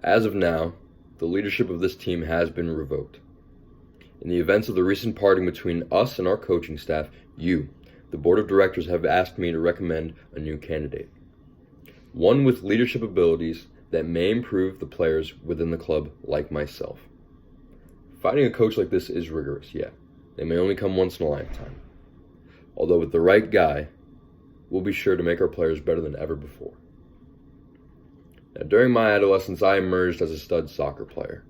As of now, the leadership of this team has been revoked. In the events of the recent parting between us and our coaching staff, you, the board of directors, have asked me to recommend a new candidate. One with leadership abilities that may improve the players within the club like myself. Finding a coach like this is rigorous, yeah. They may only come once in a lifetime. Although with the right guy, we'll be sure to make our players better than ever before. Now, during my adolescence, I emerged as a stud soccer player.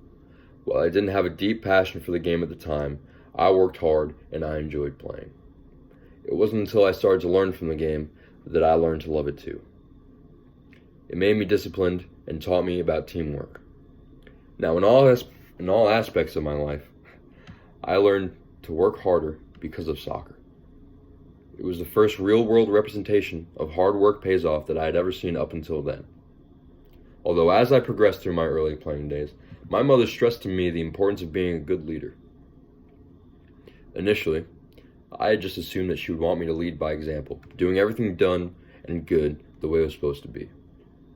While I didn't have a deep passion for the game at the time, I worked hard and I enjoyed playing. It wasn't until I started to learn from the game that I learned to love it too. It made me disciplined and taught me about teamwork. Now, in all aspects of my life, I learned to work harder because of soccer. It was the first real-world representation of hard work pays off that I had ever seen up until then. Although as I progressed through my early playing days, my mother stressed to me the importance of being a good leader. Initially, I had just assumed that she would want me to lead by example, doing everything done and good the way it was supposed to be,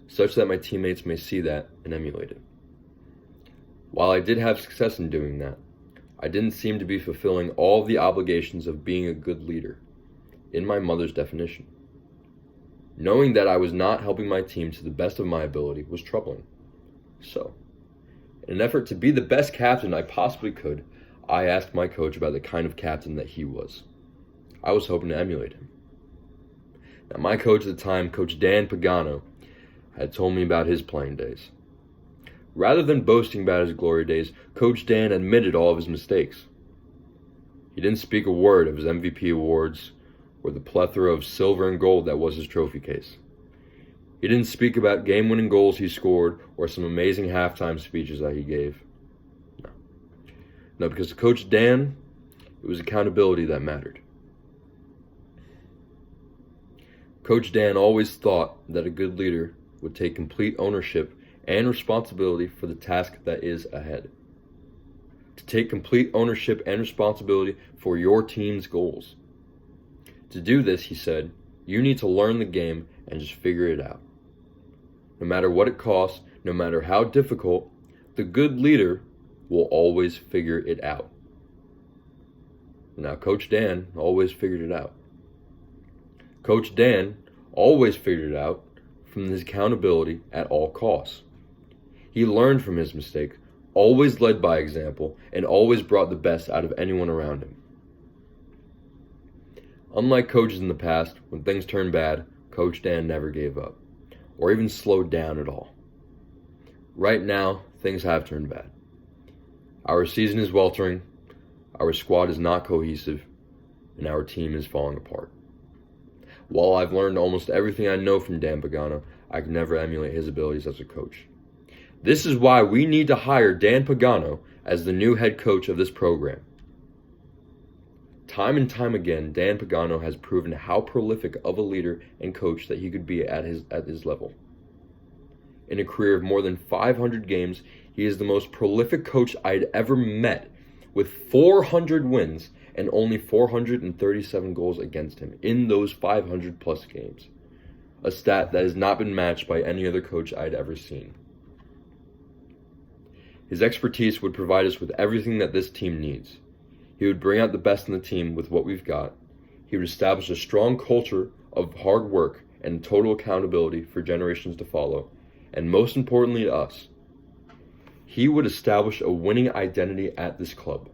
such that my teammates may see that and emulate it. While I did have success in doing that, I didn't seem to be fulfilling all of the obligations of being a good leader, in my mother's definition. Knowing that I was not helping my team to the best of my ability was troubling. So, in an effort to be the best captain I possibly could, I asked my coach about the kind of captain that he was. I was hoping to emulate him. Now, my coach at the time, Coach Dan Pagano, had told me about his playing days. Rather than boasting about his glory days, Coach Dan admitted all of his mistakes. He didn't speak a word of his MVP awards or the plethora of silver and gold that was his trophy case. He didn't speak about game-winning goals he scored or some amazing halftime speeches that he gave. No, because to Coach Dan, it was accountability that mattered. Coach Dan always thought that a good leader would take complete ownership and responsibility for the task that is ahead. To take complete ownership and responsibility for your team's goals. To do this, he said, you need to learn the game and just figure it out. No matter what it costs, no matter how difficult, the good leader will always figure it out. Now, Coach Dan always figured it out. Coach Dan always figured it out from his accountability at all costs. He learned from his mistake, always led by example, and always brought the best out of anyone around him. Unlike coaches in the past, when things turned bad, Coach Dan never gave up, or even slowed down at all. Right now, things have turned bad. Our season is weltering, our squad is not cohesive, and our team is falling apart. While I've learned almost everything I know from Dan Pagano, I can never emulate his abilities as a coach. This is why we need to hire Dan Pagano as the new head coach of this program. Time and time again, Dan Pagano has proven how prolific of a leader and coach that he could be at his level. In a career of more than 500 games, he is the most prolific coach I'd ever met, with 400 wins and only 437 goals against him in those 500 plus games. A stat that has not been matched by any other coach I'd ever seen. His expertise would provide us with everything that this team needs. He would bring out the best in the team with what we've got. He would establish a strong culture of hard work and total accountability for generations to follow. And most importantly to us, he would establish a winning identity at this club.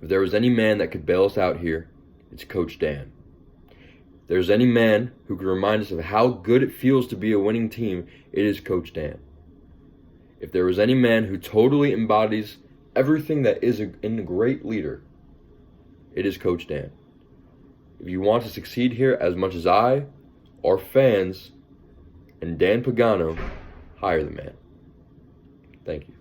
If there was any man that could bail us out here, it's Coach Dan. If there's any man who could remind us of how good it feels to be a winning team, it is Coach Dan. If there was any man who totally embodies everything that is in a great leader, it is Coach Dan. If you want to succeed here as much as I, our fans, and Dan Pagano, hire the man. Thank you.